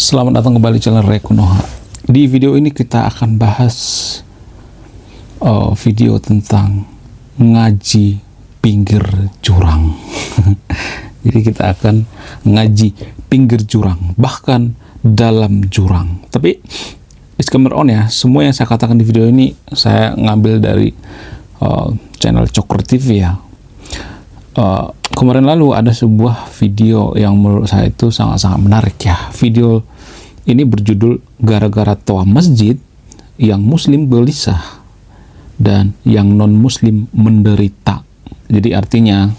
Selamat datang kembali di channel Rekunoha. Di video ini kita akan bahas video tentang ngaji pinggir jurang. Jadi kita akan ngaji pinggir jurang, bahkan dalam jurang. Tapi disclaimer on ya, semua yang saya katakan di video ini saya ngambil dari channel Cokro TV ya. Kemarin lalu ada sebuah video yang menurut saya itu sangat-sangat menarik ya. Video ini berjudul gara-gara toa masjid yang muslim gelisah dan yang non muslim menderita. Jadi artinya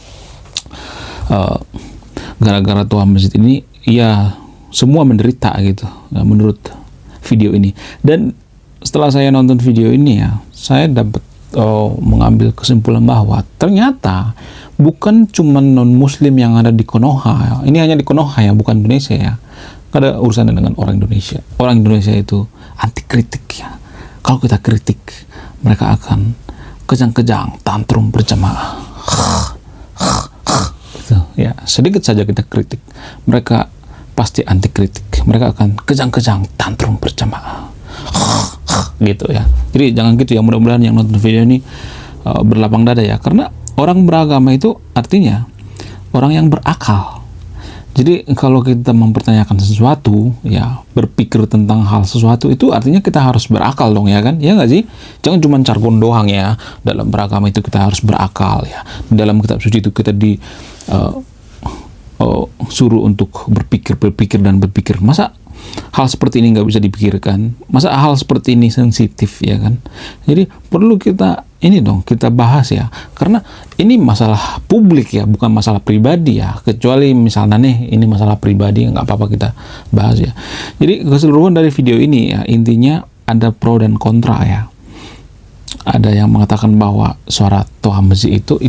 gara-gara toa masjid ini ya semua menderita gitu ya, menurut video ini. Dan setelah saya nonton video ini ya, saya dapat mengambil kesimpulan bahwa ternyata bukan cuma non-muslim yang ada di Konoha. Ini hanya di Konoha ya, bukan Indonesia ya. Ada urusannya dengan orang Indonesia. Orang Indonesia itu anti kritik ya. Kalau kita kritik, mereka akan kejang-kejang, tantrum berjamaah. Gitu, ya, sedikit saja kita kritik, mereka pasti anti kritik. Mereka akan kejang-kejang, tantrum berjamaah. Gitu ya. Jadi jangan gitu ya. Mudah-mudahan yang nonton video ini berlapang dada ya. Karena orang beragama itu artinya orang yang berakal. Jadi kalau kita mempertanyakan sesuatu, ya berpikir tentang hal sesuatu itu artinya kita harus berakal dong ya kan? Ya nggak sih? Jangan cuma jargon doang ya. Dalam beragama itu kita harus berakal ya. Dalam kitab suci itu kita suruh untuk berpikir dan berpikir. Masa hal seperti ini nggak bisa dipikirkan? Masa hal seperti ini sensitif ya kan? Jadi perlu kita kita bahas ya, karena ini masalah publik ya, bukan masalah pribadi ya. Kecuali misalnya nih ini masalah pribadi, nggak apa-apa kita bahas ya. Jadi keseluruhan dari video ini ya, intinya ada pro dan kontra ya. Ada yang mengatakan bahwa suara toa masjid itu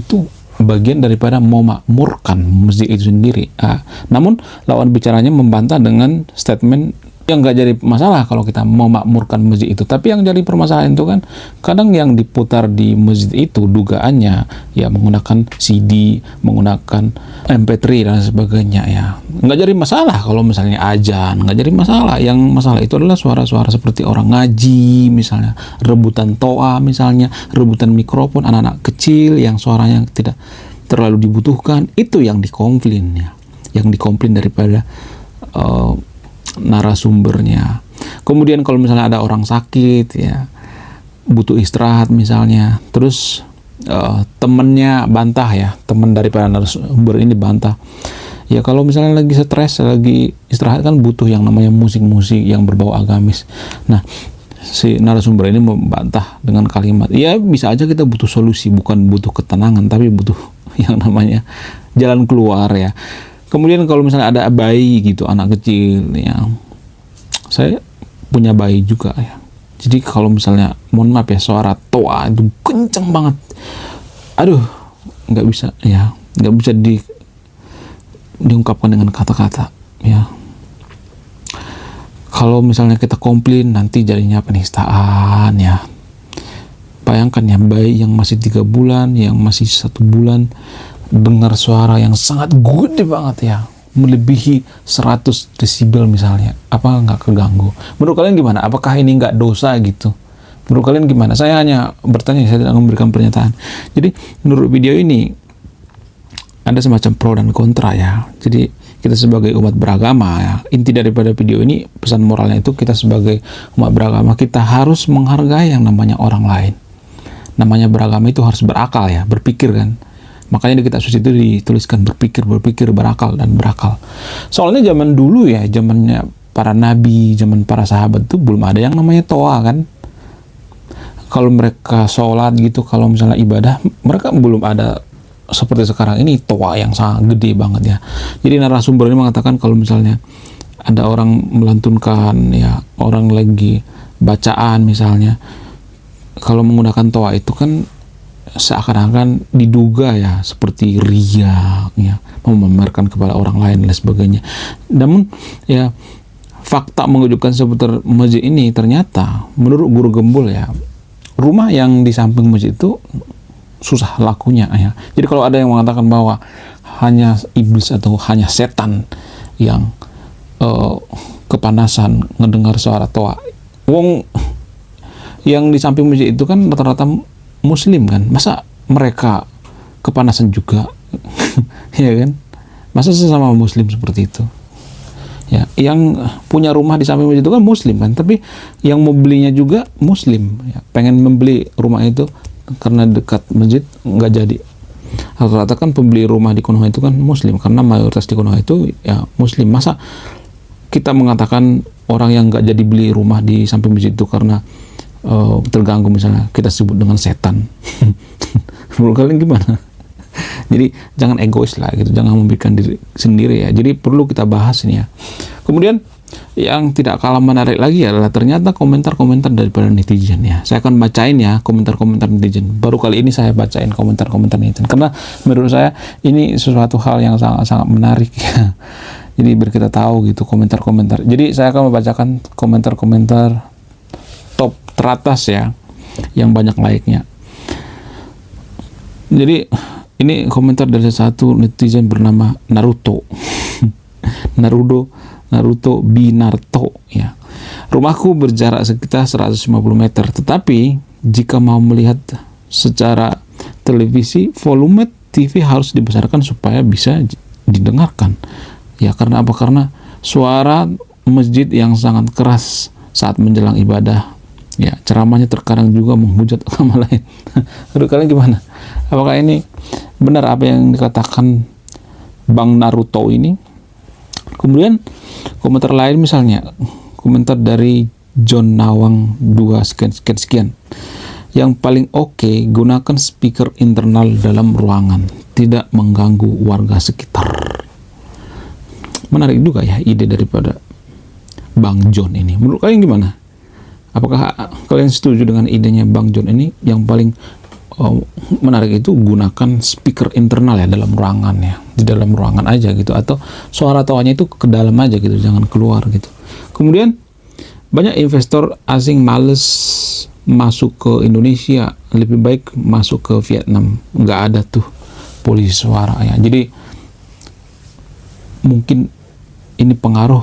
bagian daripada memakmurkan masjid itu sendiri. Namun lawan bicaranya membantah dengan statement yang nggak jadi masalah kalau kita memakmurkan masjid itu. Tapi yang jadi permasalahan itu kan kadang yang diputar di masjid itu dugaannya ya menggunakan CD, menggunakan MP3 dan sebagainya ya. Nggak jadi masalah kalau misalnya azan, nggak jadi masalah. Yang masalah itu adalah suara-suara seperti orang ngaji misalnya, rebutan toa misalnya, rebutan mikrofon anak-anak kecil yang suaranya tidak terlalu dibutuhkan. Itu yang dikomplain ya, yang dikomplain daripada narasumbernya. Kemudian kalau misalnya ada orang sakit ya, butuh istirahat misalnya, terus temennya bantah ya, teman daripada narasumber ini bantah ya, kalau misalnya lagi stres, lagi istirahat kan butuh yang namanya musik-musik yang berbau agamis. Nah, si narasumber ini membantah dengan kalimat, ya bisa aja kita butuh solusi, bukan butuh ketenangan, tapi butuh yang namanya jalan keluar ya. Kemudian kalau misalnya ada bayi gitu, anak kecil ya, saya punya bayi juga ya. Jadi kalau misalnya, mohon maaf ya, suara toa itu kenceng banget. Aduh, nggak bisa ya, nggak bisa diungkapkan dengan kata-kata ya. Kalau misalnya kita komplain, nanti jadinya penistaan ya. Bayangkan ya, bayi yang masih 3 bulan, yang masih 1 bulan, dengar suara yang sangat gede banget ya, melebihi 100 desibel misalnya, apa nggak keganggu? Menurut kalian gimana? Apakah ini nggak dosa gitu? Menurut kalian gimana? Saya hanya bertanya, saya tidak memberikan pernyataan. Jadi menurut video ini ada semacam pro dan kontra ya. Jadi kita sebagai umat beragama ya, inti daripada video ini, pesan moralnya itu kita sebagai umat beragama, kita harus menghargai yang namanya orang lain. Namanya beragama itu harus berakal ya, berpikir kan. Makanya di kitab suci itu dituliskan berpikir, berakal, dan berakal. Soalnya zaman dulu ya, zamannya para nabi, zaman para sahabat itu belum ada yang namanya toa kan. Kalau mereka sholat gitu, kalau misalnya ibadah, mereka belum ada seperti sekarang ini toa yang sangat gede banget ya. Jadi narasumber ini mengatakan kalau misalnya ada orang melantunkan ya, orang lagi bacaan misalnya, kalau menggunakan toa itu kan seakan-akan diduga ya seperti riya ya, memamerkan kepada orang lain dan sebagainya. Namun ya fakta mengejutkan seputar masjid ini, ternyata menurut guru gembul ya, rumah yang di samping masjid itu susah lakunya ya. Jadi kalau ada yang mengatakan bahwa hanya iblis atau hanya setan yang kepanasan ngedengar suara toa. Wong yang di samping masjid itu kan rata-rata muslim kan, masa mereka kepanasan juga? Ya kan, masa sesama muslim seperti itu? Ya, yang punya rumah di samping masjid itu kan muslim kan, tapi yang mau belinya juga muslim, ya, pengen membeli rumah itu karena dekat masjid, nggak jadi. Rata-rata kan pembeli rumah di Konoha itu kan muslim, karena mayoritas di Konoha itu ya muslim. Masa kita mengatakan orang yang nggak jadi beli rumah di samping masjid itu karena terganggu, misalnya kita sebut dengan setan? Menurut kalian gimana? Jadi jangan egois lah gitu, jangan memikirkan diri sendiri ya. Jadi perlu kita bahas ini ya. Kemudian yang tidak kalah menarik lagi adalah ternyata komentar-komentar daripada netizen ya. Saya akan bacain ya komentar-komentar netizen. Baru kali ini saya bacain komentar-komentar netizen karena menurut saya ini sesuatu hal yang sangat-sangat menarik ya. Jadi biar kita tahu gitu komentar-komentar. Jadi saya akan membacakan komentar-komentar top teratas ya, yang banyak like-nya. Jadi ini komentar dari satu netizen bernama Naruto. Naruto Binarto ya. Rumahku berjarak sekitar 150 meter, tetapi jika mau melihat secara televisi, volume TV harus dibesarkan supaya bisa didengarkan. Ya, karena apa? Karena suara masjid yang sangat keras saat menjelang ibadah. Ya, ceramahnya terkadang juga menghujat agama lain. Aduh, kalian gimana? Apakah ini benar apa yang dikatakan Bang Naruto ini? Kemudian komentar lain misalnya, komentar dari John Nawang 2 sekian. Yang paling oke, gunakan speaker internal dalam ruangan, tidak mengganggu warga sekitar. Menarik juga ya ide daripada Bang John ini. Menurut kalian gimana? Apakah kalian setuju dengan idenya Bang John ini? Yang paling menarik itu gunakan speaker internal ya dalam ruangan ya, di dalam ruangan aja gitu, atau suara tawanya itu ke dalam aja gitu, jangan keluar gitu. Kemudian banyak investor asing males masuk ke Indonesia, lebih baik masuk ke Vietnam, nggak ada tuh polisi suara ya. Jadi mungkin ini pengaruh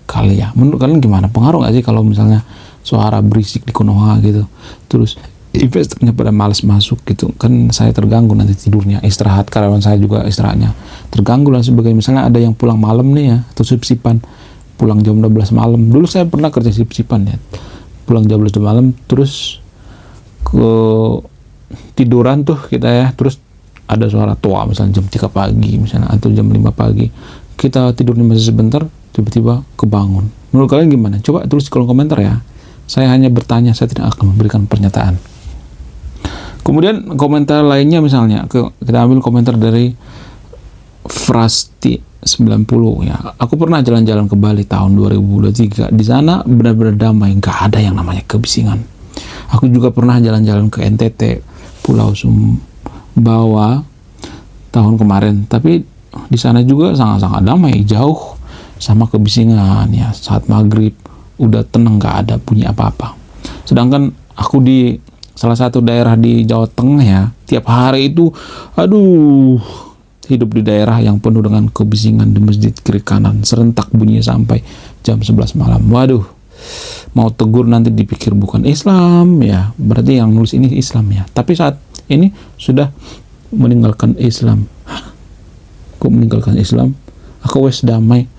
kali ya. Menurut kalian gimana? Pengaruh nggak sih kalau misalnya suara berisik di Konoha gitu, terus investornya pada males masuk gitu kan? Saya terganggu nanti tidurnya, istirahat, karyawan saya juga istirahatnya terganggu dan sebagainya. Misalnya ada yang pulang malam nih ya, atau sip-sipan pulang jam 12 malam. Dulu saya pernah kerja sip-sipan ya, pulang jam 12 malam terus ke tiduran tuh kita ya, terus ada suara toa misalnya jam 3 pagi misalnya, atau jam 5 pagi, kita tidurnya masih sebentar, tiba-tiba kebangun. Menurut kalian gimana? Coba tulis di kolom komentar ya. Saya hanya bertanya, saya tidak akan memberikan pernyataan. Kemudian komentar lainnya misalnya, kita ambil komentar dari Frasti 90 ya. Aku pernah jalan-jalan ke Bali tahun 2023. Di sana benar-benar damai, nggak ada yang namanya kebisingan. Aku juga pernah jalan-jalan ke NTT, Pulau Sumbawa tahun kemarin, tapi di sana juga sangat-sangat damai, jauh sama kebisingan ya. Saat maghrib udah tenang, nggak ada bunyi apa-apa. Sedangkan aku di salah satu daerah di Jawa Tengah ya, tiap hari itu hidup di daerah yang penuh dengan kebisingan di masjid kiri kanan, serentak bunyinya sampai jam 11 malam. Waduh, mau tegur nanti dipikir bukan Islam ya, berarti yang nulis ini Islam ya, tapi saat ini sudah meninggalkan Islam. Kok meninggalkan Islam? Aku wes damai,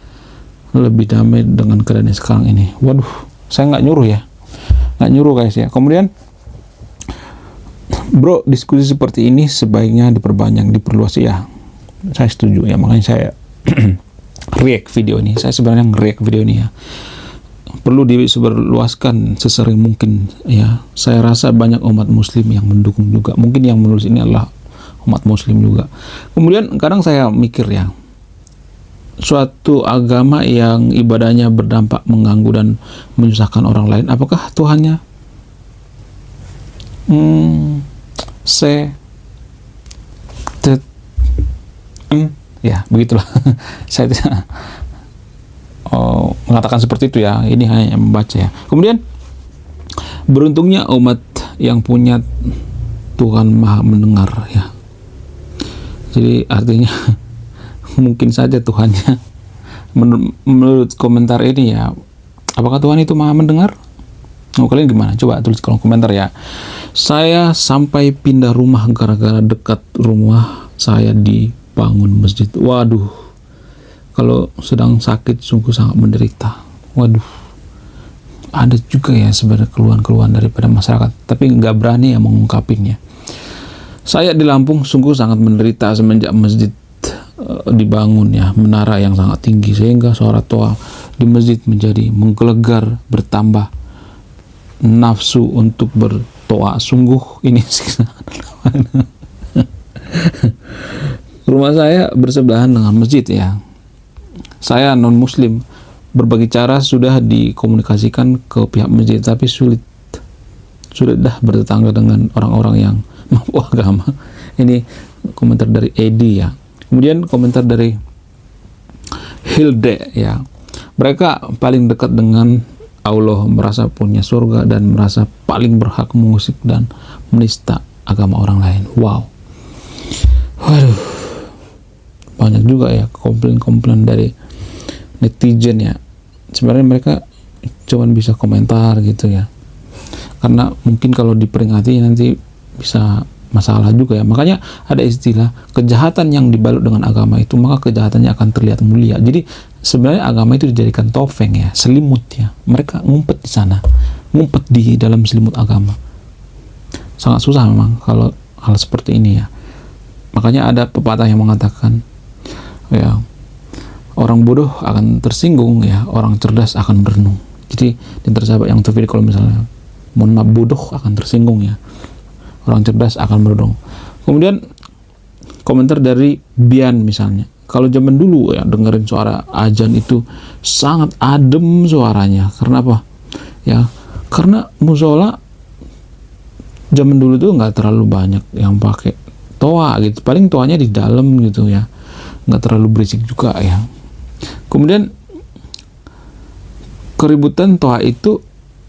lebih damai dengan keadaan sekarang ini. Waduh, saya nggak nyuruh ya, nggak nyuruh guys ya. Kemudian bro, diskusi seperti ini sebaiknya diperbanyak, diperluas ya. Saya setuju ya, makanya saya react video ini. Saya sebenarnya nge-react video ini ya, perlu disebarluaskan sesering mungkin ya. Saya rasa banyak umat muslim yang mendukung juga. Mungkin yang menulis ini adalah umat muslim juga. Kemudian kadang saya mikir ya, suatu agama yang ibadahnya berdampak mengganggu dan menyusahkan orang lain, apakah Tuhannya ya begitulah. Saya tidak mengatakan seperti itu ya, ini hanya membaca ya. Kemudian beruntungnya umat yang punya Tuhan Maha mendengar ya. Jadi artinya mungkin saja Tuhannya menurut komentar ini ya, Apakah Tuhan itu maha mendengar? Kalian gimana? Coba tulis kolom komentar ya. Saya sampai pindah rumah gara-gara dekat rumah saya dibangun masjid. Waduh, kalau sedang sakit sungguh sangat menderita. Waduh, ada juga ya sebenarnya keluhan-keluhan daripada masyarakat, tapi nggak berani ya mengungkapinnya. Saya di Lampung sungguh sangat menderita semenjak masjid dibangun ya, menara yang sangat tinggi, sehingga suara toa di masjid menjadi menggelegar, bertambah nafsu untuk bertoa. Sungguh ini rumah saya bersebelahan dengan masjid ya. Saya non muslim, berbagai cara sudah dikomunikasikan ke pihak masjid, tapi sulit dah bertetangga dengan orang-orang yang mampu agama. Ini komentar dari Edi ya. Kemudian komentar dari Hilde ya. Mereka paling dekat dengan Allah, merasa punya surga dan merasa paling berhak mengusik dan menista agama orang lain. Wow. Waduh. Banyak juga ya komplain-komplain dari netizen ya. Sebenarnya mereka cuma bisa komentar gitu ya. Karena mungkin kalau diperingati nanti bisa masalah juga ya. Makanya ada istilah kejahatan yang dibalut dengan agama itu, maka kejahatannya akan terlihat mulia. Jadi sebenarnya agama itu dijadikan topeng ya, selimut ya. Mereka ngumpet di sana, ngumpet di dalam selimut agama. Sangat susah memang kalau hal seperti ini ya. Makanya ada pepatah yang mengatakan ya, orang bodoh akan tersinggung ya, orang cerdas akan merenung. Jadi di antara sahabat yang terpilih, kalau misalnya mohon maaf, bodoh akan tersinggung ya, orang cerdas akan merenung. Kemudian komentar dari Bian misalnya, kalau zaman dulu ya dengerin suara azan itu sangat adem suaranya. Karena apa? Ya, karena musola zaman dulu tuh nggak terlalu banyak yang pakai toa gitu. Paling toanya di dalam gitu ya, nggak terlalu berisik juga ya. Kemudian keributan toa itu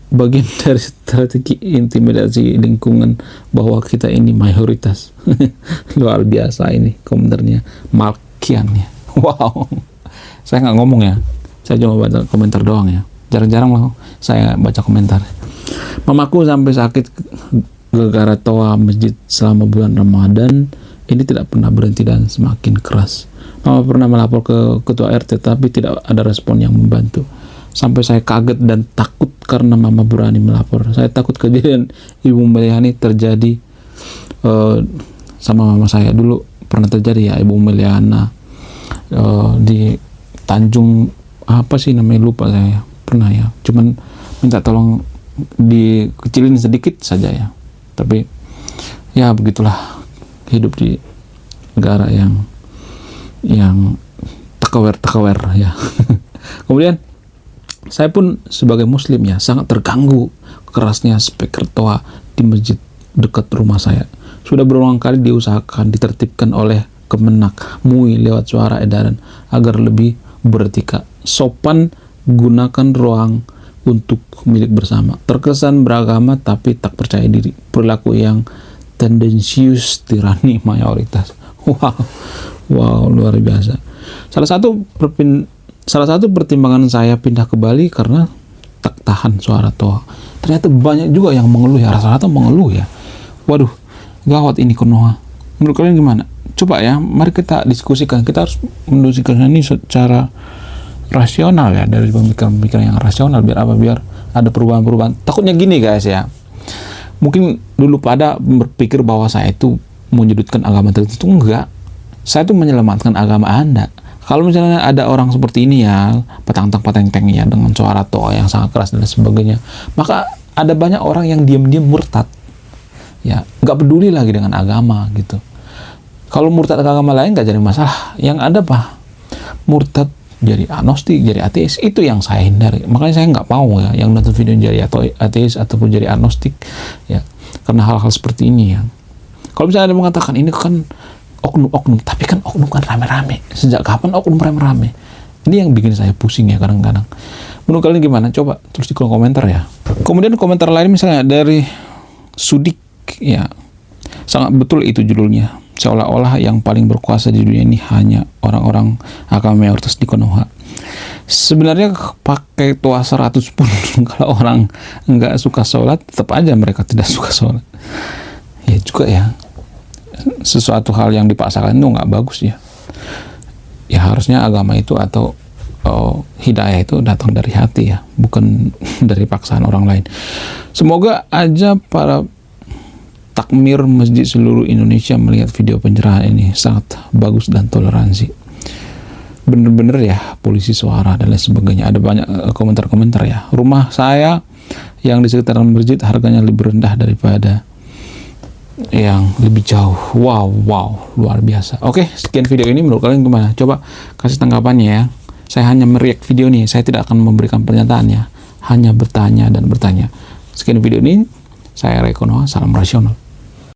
bagian dari strategi intimidasi lingkungan bahwa kita ini mayoritas. Luar biasa ini komentarnya Malkian ya. Wow, saya nggak ngomong ya, saya cuma baca komentar doang ya. Jarang-jarang loh saya baca komentar. Mamaku sampai sakit gara-gara toa masjid selama bulan Ramadan ini tidak pernah berhenti dan semakin keras. Mama pernah melapor ke ketua RT tapi tidak ada respon yang membantu. Sampai saya kaget dan takut karena mama berani melapor. Saya takut kejadian Ibu Meliani terjadi sama mama saya. Dulu pernah terjadi ya, Ibu Meliana di Tanjung apa sih namanya, lupa saya. Pernah ya, cuman minta tolong dikecilin sedikit saja ya. Tapi ya begitulah hidup di negara yang takawer ya. Kemudian saya pun sebagai muslim ya sangat terganggu kerasnya speaker toa di masjid dekat rumah saya. Sudah berulang kali diusahakan ditertibkan oleh Kemenak MUI lewat suara edaran agar lebih beretika, sopan, gunakan ruang untuk milik bersama. Terkesan beragama tapi tak percaya diri, perilaku yang tendensius, tirani mayoritas. Wow, luar biasa. Salah satu pertimbangan saya pindah ke Bali karena tak tahan suara toa. Ternyata banyak juga yang mengeluh ya, rata-rata mengeluh ya. Waduh, gawat ini Konoha. Menurut kalian gimana? Coba ya, mari kita diskusikan. Kita harus mendiskusikan ini secara rasional ya, dari pemikiran-pemikiran yang rasional. Biar apa? Biar ada perubahan-perubahan. Takutnya gini guys ya, mungkin dulu pada berpikir bahwa saya itu menyudutkan agama tertentu. Enggak, saya itu menyelamatkan agama Anda. Kalau misalnya ada orang seperti ini ya, patang-patang ya, dengan suara toa yang sangat keras dan sebagainya, maka ada banyak orang yang diam-diam murtad ya, nggak peduli lagi dengan agama gitu. Kalau murtad ke agama lain nggak jadi masalah. Yang ada apa? Murtad jadi agnostik, jadi ateis, itu yang saya hindari. Makanya saya nggak mau ya yang nonton video jadi ateis ataupun jadi agnostik ya, karena hal-hal seperti ini ya. Kalau misalnya ada yang mengatakan ini kan oknum, tapi kan oknum kan rame-rame. Sejak kapan oknum rame-rame? Ini yang bikin saya pusing ya kadang-kadang. Menurut kalian gimana? Coba tulis di kolom komentar ya. Kemudian komentar lain misalnya dari Sudik ya, sangat betul itu judulnya. Seolah-olah yang paling berkuasa di dunia ini hanya orang-orang agama mayoritas di Konoha. Sebenarnya pakai toa 100 pun kalau orang nggak suka sholat, tetap aja mereka tidak suka sholat. Ya juga ya, sesuatu hal yang dipaksakan itu nggak bagus ya. Ya harusnya agama itu atau hidayah itu datang dari hati ya, bukan dari paksaan orang lain. Semoga aja para takmir masjid seluruh Indonesia melihat video pencerahan ini, sangat bagus dan toleransi. Bener-bener ya, polisi suara dan lain sebagainya. Ada banyak komentar-komentar ya. Rumah saya yang di sekitaran masjid harganya lebih rendah daripada yang lebih jauh. Wow, luar biasa. Oke, sekian video ini, menurut kalian gimana? Coba kasih tanggapannya ya. Saya hanya mereact video ini, saya tidak akan memberikan pernyataannya, hanya bertanya dan bertanya. Sekian video ini, saya Rekono, salam rasional.